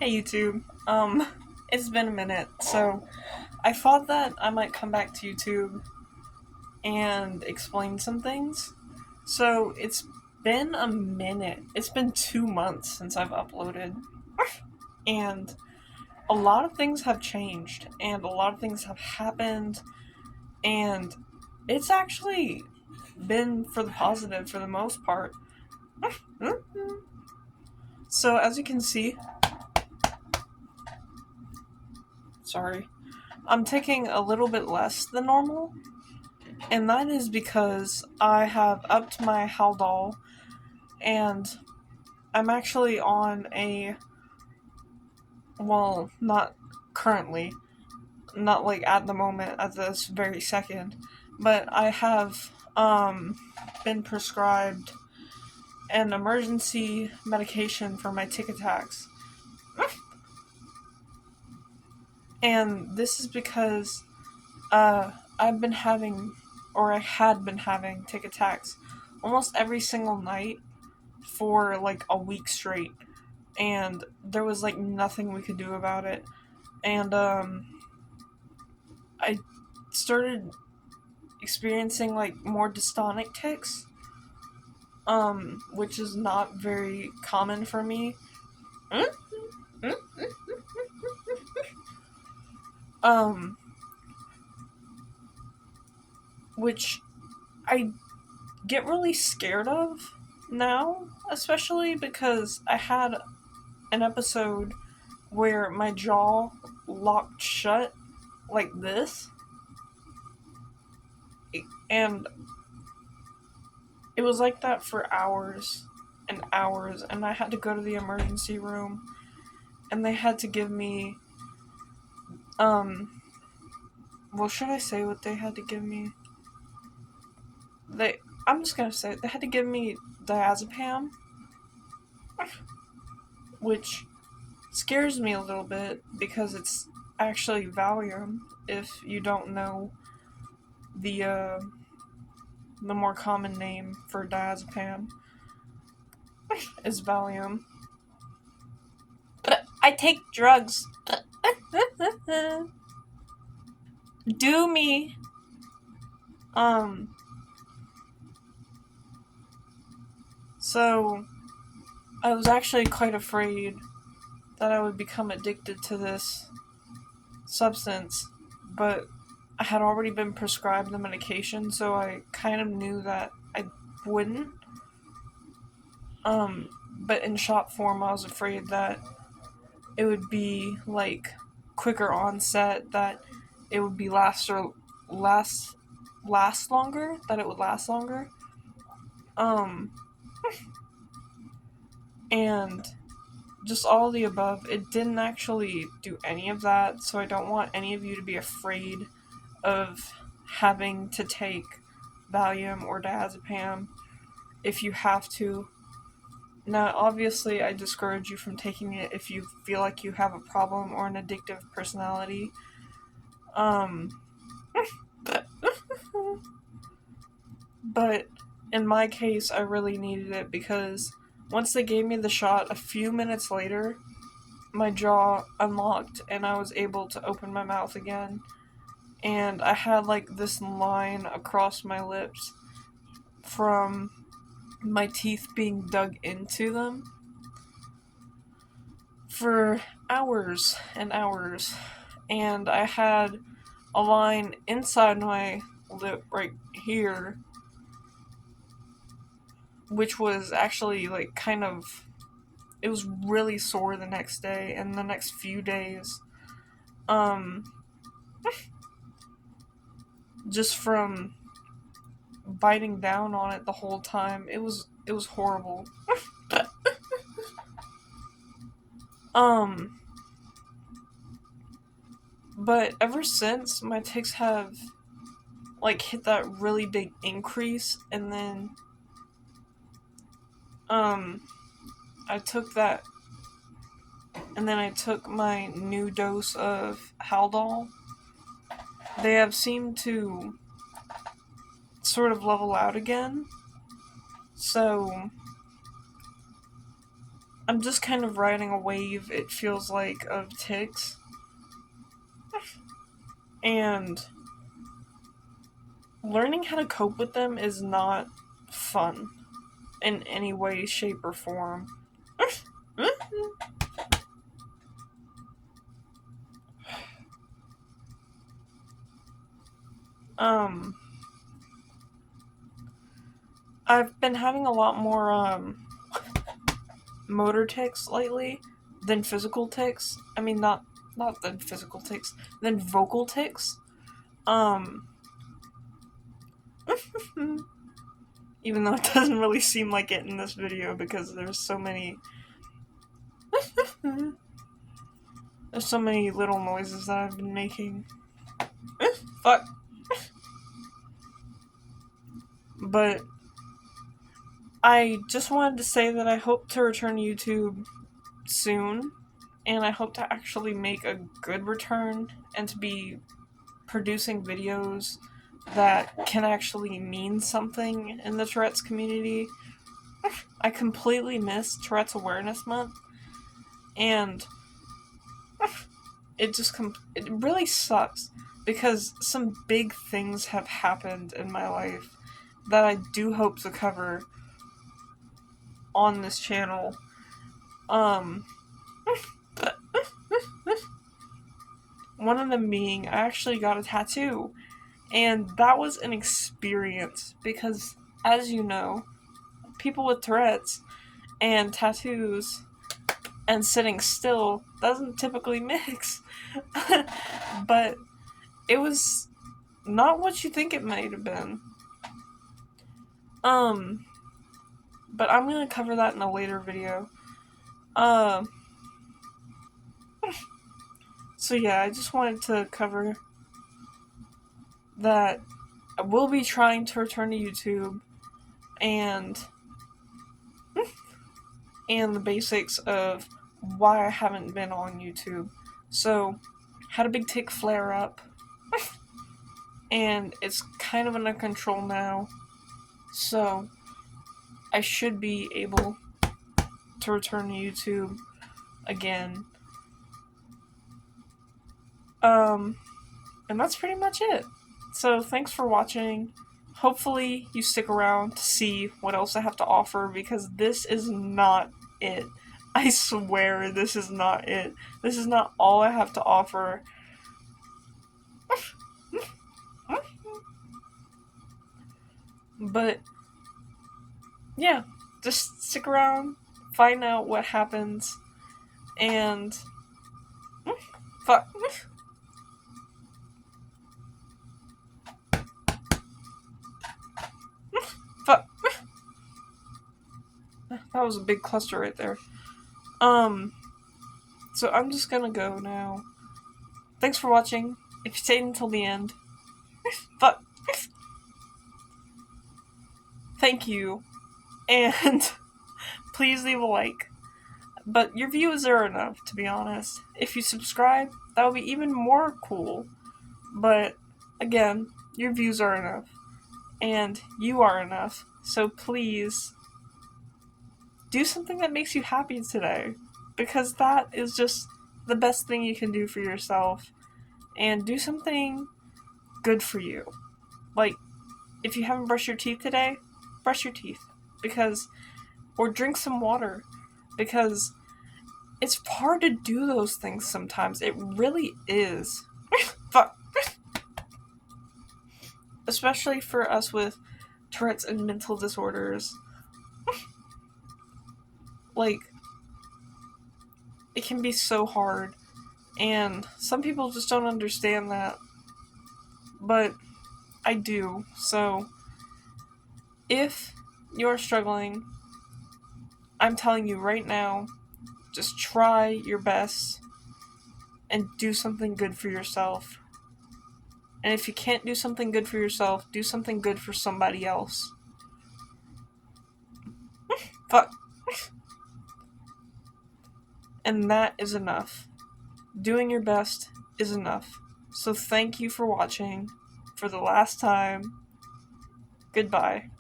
Hey YouTube. It's been a minute, so I thought that I might come back to YouTube and explain some things. So it's been a minute. It's been 2 months since I've uploaded. And a lot of things have changed, and a lot of things have happened, and it's actually been for the positive for the most part. So as you can see, sorry, I'm taking a little bit less than normal, and that is because I have upped my haldol, and I'm actually on a, well, not currently, not like at the moment, at this very second, but I have been prescribed an emergency medication for my tic attacks. And this is because I've been having, or I had been having, tic attacks almost every single night for like a week straight, and there was like nothing we could do about it. And I started experiencing like more dystonic tics, which is not very common for me. Um, which I get really scared of now, especially because I had an episode where my jaw locked shut like this, and it was like that for hours and hours, and I had to go to the emergency room, and they had to give me, well, should I say what they had to give me? I'm just gonna say, they had to give me diazepam, which scares me a little bit because it's actually Valium. If you don't know the more common name for diazepam is Valium. But I take drugs. Do me. So I was actually quite afraid that I would become addicted to this substance, but I had already been prescribed the medication, so I kind of knew that I wouldn't. But in shot form, I was afraid that it would be like quicker onset, that it would be last longer, that it would last longer. And just all the above. It didn't actually do any of that, so I don't want any of you to be afraid of having to take Valium or diazepam if you have to. Now, obviously, I discourage you from taking it if you feel like you have a problem or an addictive personality. But in my case, I really needed it because once they gave me the shot, a few minutes later, my jaw unlocked and I was able to open my mouth again. And I had like this line across my lips from my teeth being dug into them for hours and hours. And I had a line inside my lip right here, which was actually like kind of, it was really sore the next day and the next few days. Just from biting down on it the whole time. It was horrible. But ever since, my tics have like hit that really big increase, and then I took that, and then I took my new dose of Haldol. They have seemed to sort of level out again. So I'm just kind of riding a wave, it feels like, of tics. And learning how to cope with them is not fun in any way, shape, or form. I've been having a lot more, motor tics lately than physical tics. I mean, not than physical tics, than vocal tics. Even though it doesn't really seem like it in this video because there's so many little noises that I've been making. Fuck. But I just wanted to say that I hope to return to YouTube soon, and I hope to actually make a good return and to be producing videos that can actually mean something in the Tourette's community. I completely missed Tourette's Awareness Month, and it really sucks because some big things have happened in my life that I do hope to cover on this channel. One of them being, I actually got a tattoo, and that was an experience because, as you know, people with Tourette's and tattoos and sitting still doesn't typically mix. But it was not what you think it might have been. But I'm gonna cover that in a later video. So yeah, I just wanted to cover that I will be trying to return to YouTube and the basics of why I haven't been on YouTube. So, had a big tic flare up, and it's kind of under control now, so I should be able to return to YouTube again. And that's pretty much it. So, thanks for watching. Hopefully, you stick around to see what else I have to offer, because this is not it. I swear this is not it. This is not all I have to offer. But, yeah, just stick around, find out what happens, and fuck. Fuck. That was a big cluster right there. So I'm just gonna go now. Thanks for watching. If you stayed until the end, fuck. Thank you. And please leave a like. But your views are enough, to be honest. If you subscribe, that would be even more cool. But again, your views are enough. And you are enough. So please do something that makes you happy today, because that is just the best thing you can do for yourself. And do something good for you. Like, if you haven't brushed your teeth today, brush your teeth. Or drink some water. Because it's hard to do those things sometimes. It really is. Fuck. Especially for us with Tourette's and mental disorders. Like, it can be so hard, and some people just don't understand that, but I do. So if you're struggling, I'm telling you right now, just try your best and do something good for yourself. And if you can't do something good for yourself, do something good for somebody else. Fuck. And that is enough. Doing your best is enough. So thank you for watching for the last time. Goodbye.